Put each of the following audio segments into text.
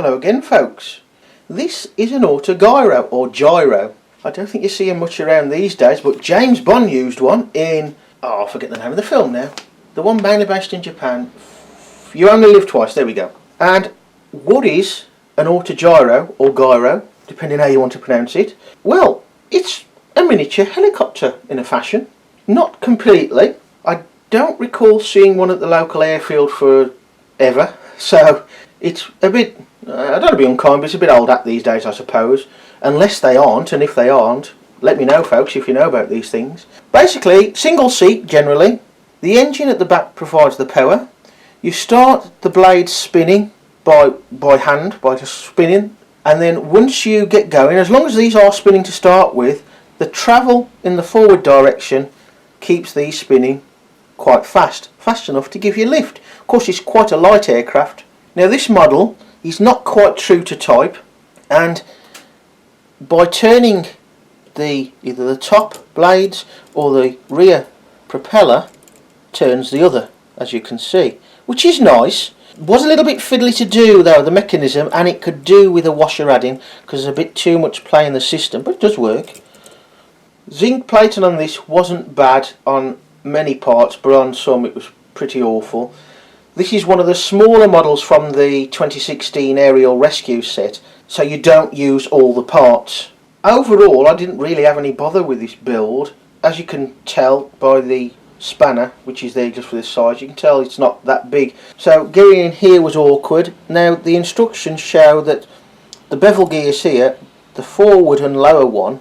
Hello again, folks. This is an Autogyro or gyro. I don't think you see them much around these days, but James Bond used one in, I forget the name of the film now. The one mainly based in Japan. You Only Live Twice, there we go. And what is an Autogyro or gyro, depending how you want to pronounce it? Well, it's a miniature helicopter in a fashion. Not completely. I don't recall seeing one at the local airfield forever, so it's a bit, I don't want to be unkind, but it's a bit old hat these days, I suppose. Unless they aren't, and if they aren't, let me know, folks, if you know about these things. Basically, single seat generally. The engine at the back provides the power. You start the blades spinning by hand, by just spinning, and then once you get going, as long as these are spinning to start with, the travel in the forward direction keeps these spinning quite fast enough to give you lift. Of course, it's quite a light aircraft. Now this model is not quite true to type, and by turning either the top blades or the rear propeller turns the other, as you can see, which is nice. Was a little bit fiddly to do though, the mechanism, and it could do with a washer add-in because there's a bit too much play in the system, but it does work. Zinc plating on this wasn't bad on many parts, but on some it was pretty awful. This is one of the smaller models from the 2016 aerial rescue set, so you don't use all the parts. Overall, I didn't really have any bother with this build. As you can tell by the spanner, which is there just for this size, you can tell it's not that big. So getting in here was awkward. Now the instructions show that the bevel gears here, the forward and lower one,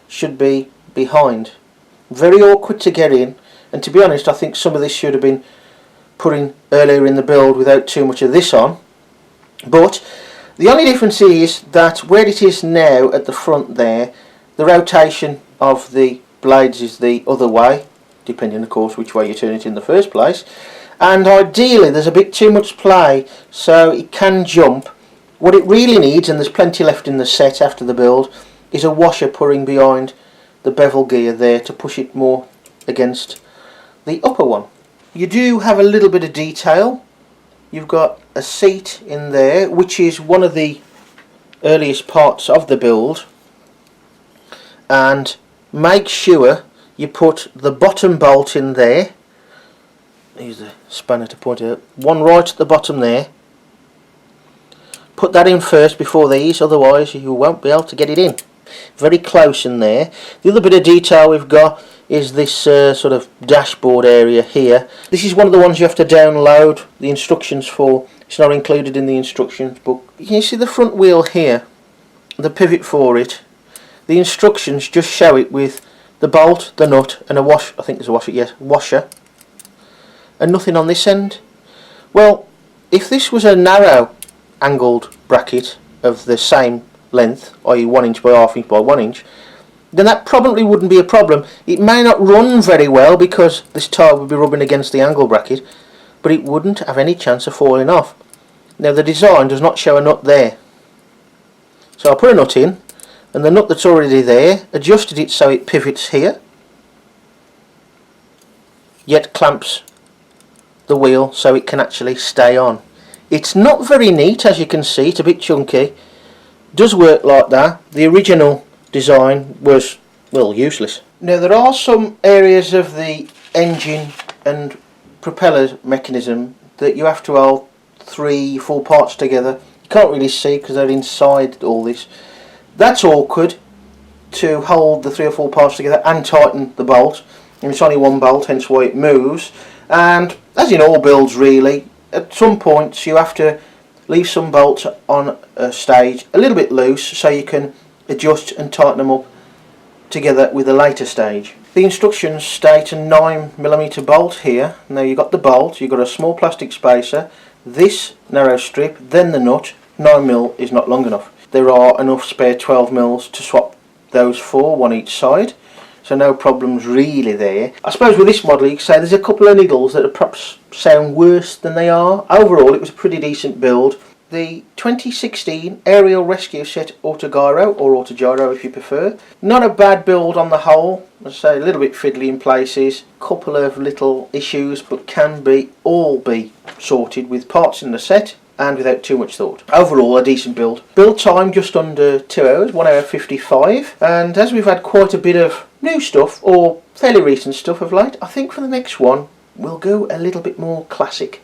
should be behind. Very awkward to get in, and to be honest, I think some of this should have been put in earlier in the build without too much of this on. But the only difference is that where it is now at the front there, the rotation of the blades is the other way, depending of course which way you turn it in the first place, and ideally there's a bit too much play so it can jump. What it really needs, and there's plenty left in the set after the build, is a washer putting behind the bevel gear there to push it more against the upper one. You do have a little bit of detail. You've got a seat in there, which is one of the earliest parts of the build, and make sure you put the bottom bolt in there. Use the spanner to point it out. One right at the bottom there. Put that in first before these, otherwise you won't be able to get it in. Very close in there. The other bit of detail we've got is this sort of dashboard area here. This is one of the ones you have to download the instructions for. It's not included in the instructions book. You can see the front wheel here, the pivot for it. The instructions just show it with the bolt, the nut, and a I think there's a washer, yes, washer, and nothing on this end. Well, if this was a narrow angled bracket of the same length, i.e. 1 inch by half inch by 1 inch, then that probably wouldn't be a problem. It may not run very well because this tire would be rubbing against the angle bracket, but it wouldn't have any chance of falling off. Now the design does not show a nut there, so I put a nut in, and the nut that's already there, adjusted it so it pivots here, yet clamps the wheel so it can actually stay on. It's not very neat, as you can see, it's a bit chunky. Does work like that. The original design was, well, useless. Now there are some areas of the engine and propeller mechanism that you have to hold 3-4 parts together. You can't really see because they're inside all this. That's awkward to hold the 3 or 4 parts together and tighten the bolt, and it's only one bolt, hence why it moves. And as in all builds really, at some points you have to leave some bolts on a stage a little bit loose so you can adjust and tighten them up together with a later stage. The instructions state a 9mm bolt here. Now you've got the bolt, you've got a small plastic spacer, this narrow strip, then the nut. 9mm is not long enough. There are enough spare 12mm to swap those for, one each side, so no problems really there. I suppose with this model you could say there's a couple of niggles that perhaps sound worse than they are. Overall it was a pretty decent build. The 2016 aerial rescue set Autogyro, or Autogyro if you prefer. Not a bad build on the whole. As I say, a little bit fiddly in places, couple of little issues, but can all be sorted with parts in the set. and without too much thought. Overall, a decent build. Build time just under 2 hours, 1 hour 55. And as we've had quite a bit of new stuff, or fairly recent stuff of late, I think for the next one we'll go a little bit more classic.